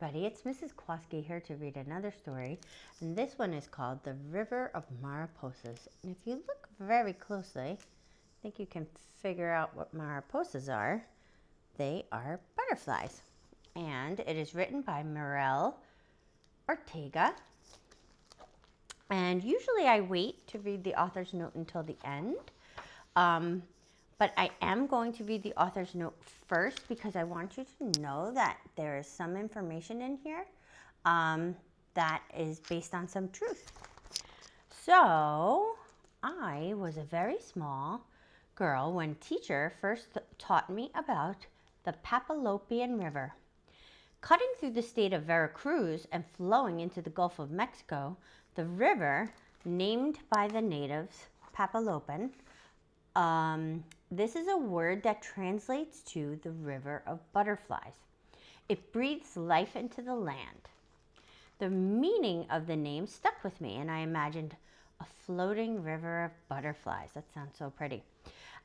Everybody, it's Mrs. Kowalski here to read another story, and this one is called The River of Mariposas. And if you look very closely, I think you can figure out what mariposas are. They are butterflies, and it is written by Mirelle Ortega. And usually I wait to read the author's note until the end, but I am going to read the author's note first because I want you to know that there is some information in here that is based on some truth. So, I was a very small girl when teacher first taught me about the Papalopian River. Cutting through the state of Veracruz and flowing into the Gulf of Mexico, the river, named by the natives Papalopan, this is a word that translates to the river of butterflies. It breathes life into the land. The meaning of the name stuck with me, and I imagined a floating river of butterflies. That sounds so pretty.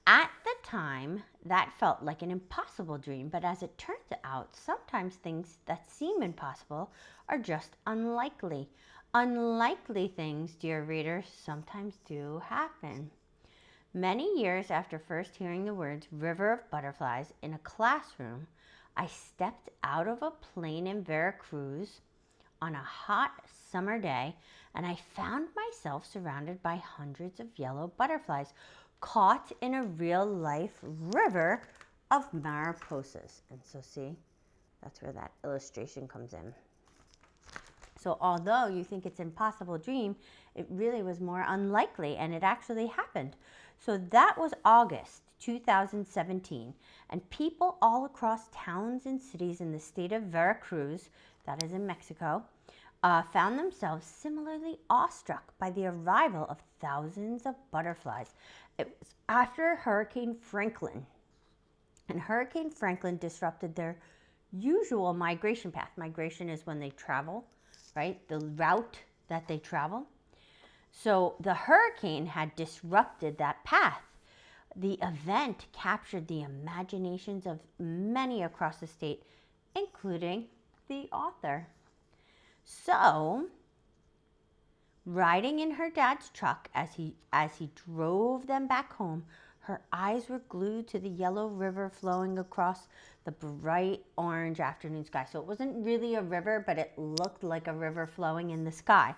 At the time, that felt like an impossible dream, but as it turns out, sometimes things that seem impossible are just unlikely. Unlikely things, dear readers, sometimes do happen. Many years after first hearing the words River of Butterflies in a classroom, I stepped out of a plane in Veracruz on a hot summer day, and I found myself surrounded by hundreds of yellow butterflies caught in a real-life river of mariposas. And so see, that's where that illustration comes in. So although you think it's an impossible dream, it really was more unlikely, and it actually happened. So that was August 2017, and people all across towns and cities in the state of Veracruz, that is in Mexico, found themselves similarly awestruck by the arrival of thousands of butterflies. It was after Hurricane Franklin, and Hurricane Franklin disrupted their usual migration path. Migration is when they travel, right? The route that they travel. So the hurricane had disrupted that path. The event captured the imaginations of many across the state, including the author. So, riding in her dad's truck as he drove them back home, her eyes were glued to the yellow river flowing across the bright orange afternoon sky. So it wasn't really a river, but it looked like a river flowing in the sky.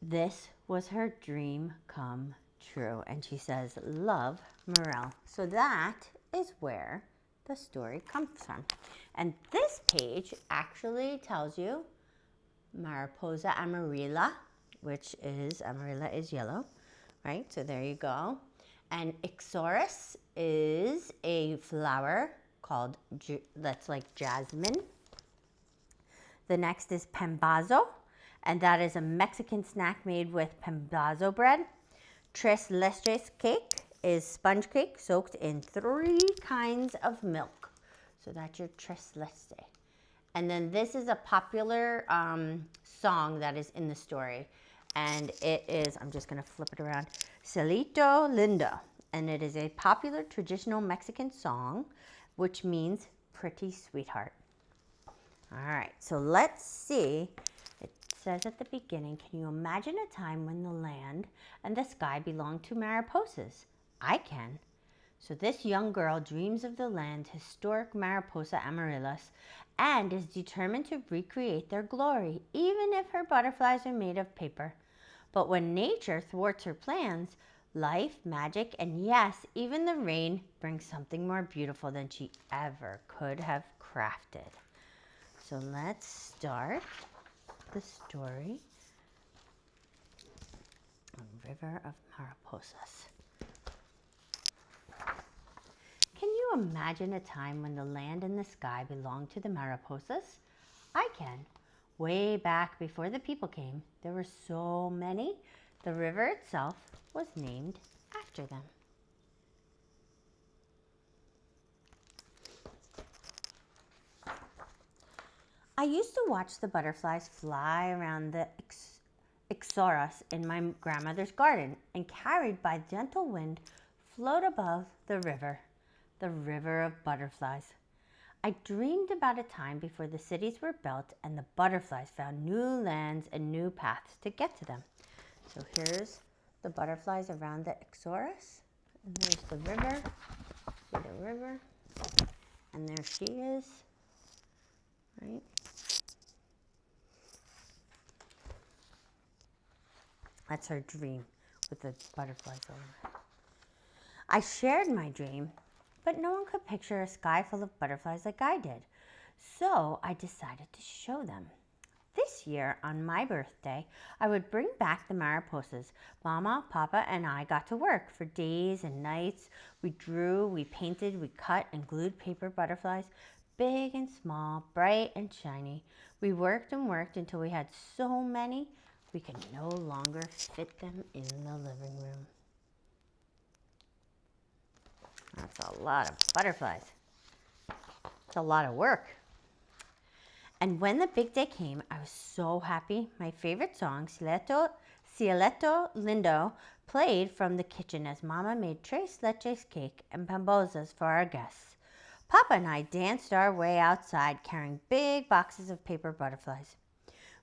This was her dream come true. And she says, love, Mirelle. So that is where the story comes from. And this page actually tells you Mariposa amarilla, which is, amarilla is yellow, right? So there you go. And Ixoris is a flower called, that's like jasmine. The next is pambazo, and that is a Mexican snack made with pambazo bread. Tres leches cake is sponge cake soaked in 3 kinds of milk. So that's your tres leche. And then this is a popular song that is in the story. And it is, I'm just going to flip it around, Cielito Lindo. And it is a popular traditional Mexican song, which means pretty sweetheart. All right, so let's see. It says at the beginning, can you imagine a time when the land and the sky belonged to mariposas? I can. So this young girl dreams of the land's historic Mariposa amaryllis and is determined to recreate their glory, even if her butterflies are made of paper. But when nature thwarts her plans, life, magic, and yes, even the rain brings something more beautiful than she ever could have crafted. So let's start the story on River of Mariposas. Can you imagine a time when the land and the sky belonged to the mariposas? I can. Way back before the people came, there were so many, the river itself was named after them. I used to watch the butterflies fly around the ixoras in my grandmother's garden and carried by gentle wind float above the river of butterflies. I dreamed about a time before the cities were built and the butterflies found new lands and new paths to get to them. So here's the butterflies around the Ixoris. And there's the river. See the river? And there she is, right? That's her dream with the butterflies all around. I shared my dream, but no one could picture a sky full of butterflies like I did. So I decided to show them. This year, on my birthday, I would bring back the Mariposas. Mama, Papa, and I got to work for days and nights. We drew, we painted, we cut and glued paper butterflies, big and small, bright and shiny. We worked and worked until we had so many we could no longer fit them in the living room. That's a lot of butterflies. It's a lot of work. And when the big day came, I was so happy. My favorite song, Cielito Lindo, played from the kitchen as Mama made tres leches cake and pambozas for our guests. Papa and I danced our way outside carrying big boxes of paper butterflies.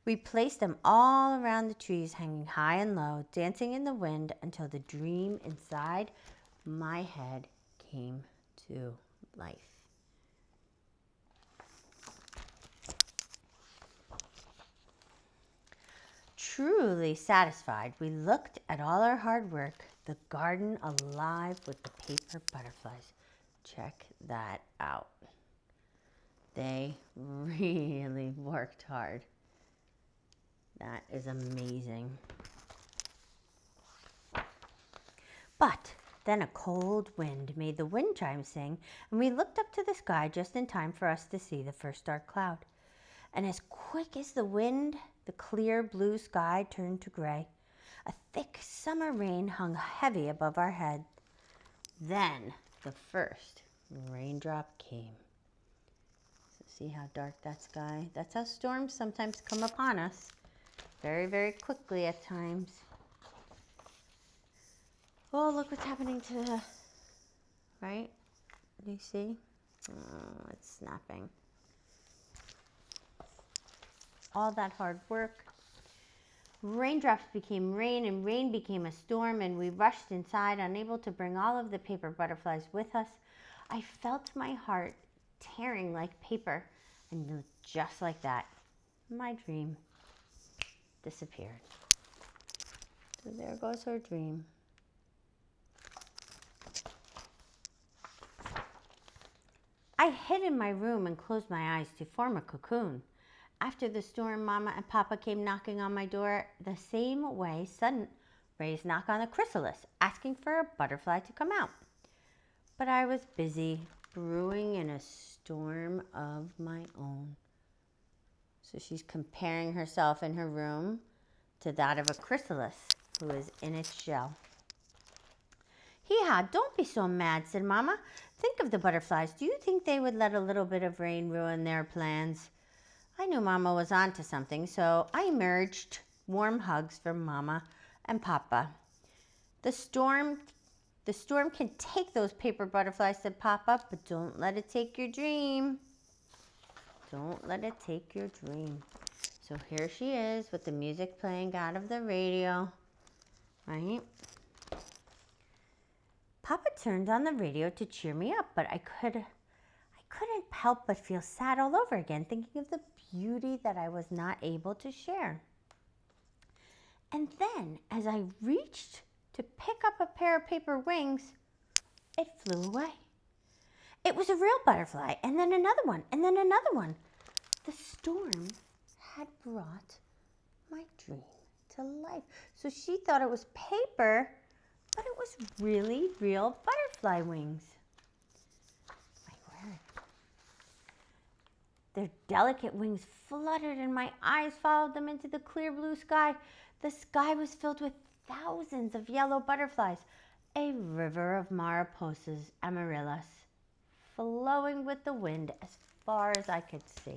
We placed them all around the trees, hanging high and low, dancing in the wind until the dream inside my head came to life. Truly satisfied, we looked at all our hard work, the garden alive with the paper butterflies. Check that out. They really worked hard. That is amazing. But then a cold wind made the wind chimes sing, and we looked up to the sky just in time for us to see the first dark cloud. And as quick as the wind, the clear blue sky turned to gray. A thick summer rain hung heavy above our head. Then the first raindrop came. So see how dark that sky? That's how storms sometimes come upon us. Very, very quickly at times. Oh, look what's happening to the, right? Do you see? Oh, it's snapping. All that hard work. Raindrops became rain and rain became a storm, and we rushed inside, unable to bring all of the paper butterflies with us. I felt my heart tearing like paper, and just like that, my dream disappeared. So there goes her dream. I hid in my room and closed my eyes to form a cocoon. After the storm, Mama and Papa came knocking on my door the same way sun rays knock on a chrysalis, asking for a butterfly to come out. But I was busy brewing in a storm of my own. So she's comparing herself in her room to that of a chrysalis who is in its shell. Hee-haw, don't be so mad, said Mama. Think of the butterflies. Do you think they would let a little bit of rain ruin their plans? I knew Mama was on to something, so I emerged. Warm hugs from Mama and Papa. The storm can take those paper butterflies, said Papa, but don't let it take your dream. Don't let it take your dream. So here she is with the music playing out of the radio, right? Papa turned on the radio to cheer me up, but I couldn't help but feel sad all over again, thinking of the beauty that I was not able to share. And then, as I reached to pick up a pair of paper wings, it flew away. It was a real butterfly, and then another one, and then another one. The storm had brought my dream to life. So she thought it was paper, but it was really real butterfly wings. My word. Their delicate wings fluttered and my eyes followed them into the clear blue sky. The sky was filled with thousands of yellow butterflies, a river of mariposas, amaryllis, flowing with the wind as far as I could see.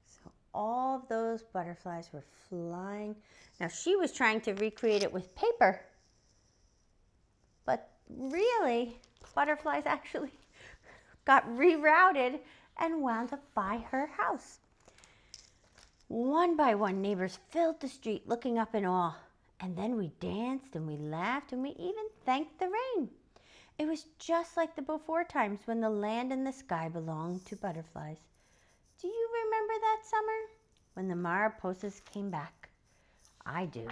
So all of those butterflies were flying. Now she was trying to recreate it with paper, but really, butterflies actually got rerouted and wound up by her house. One by one, neighbors filled the street looking up in awe. And then we danced and we laughed and we even thanked the rain. It was just like the before times when the land and the sky belonged to butterflies. Do you remember that summer when the Mariposas came back? I do.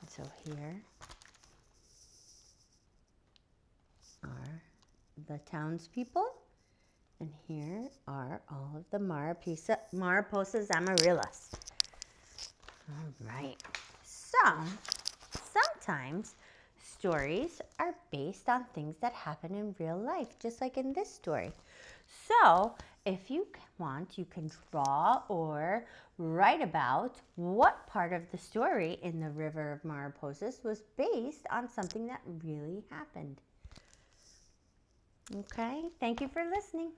And so here are the townspeople, and here are all of the Mariposas amaryllis. All right. So, sometimes stories are based on things that happen in real life, just like in this story. So, if you want, you can draw or write about what part of the story in the River of Mariposas was based on something that really happened. Okay, thank you for listening.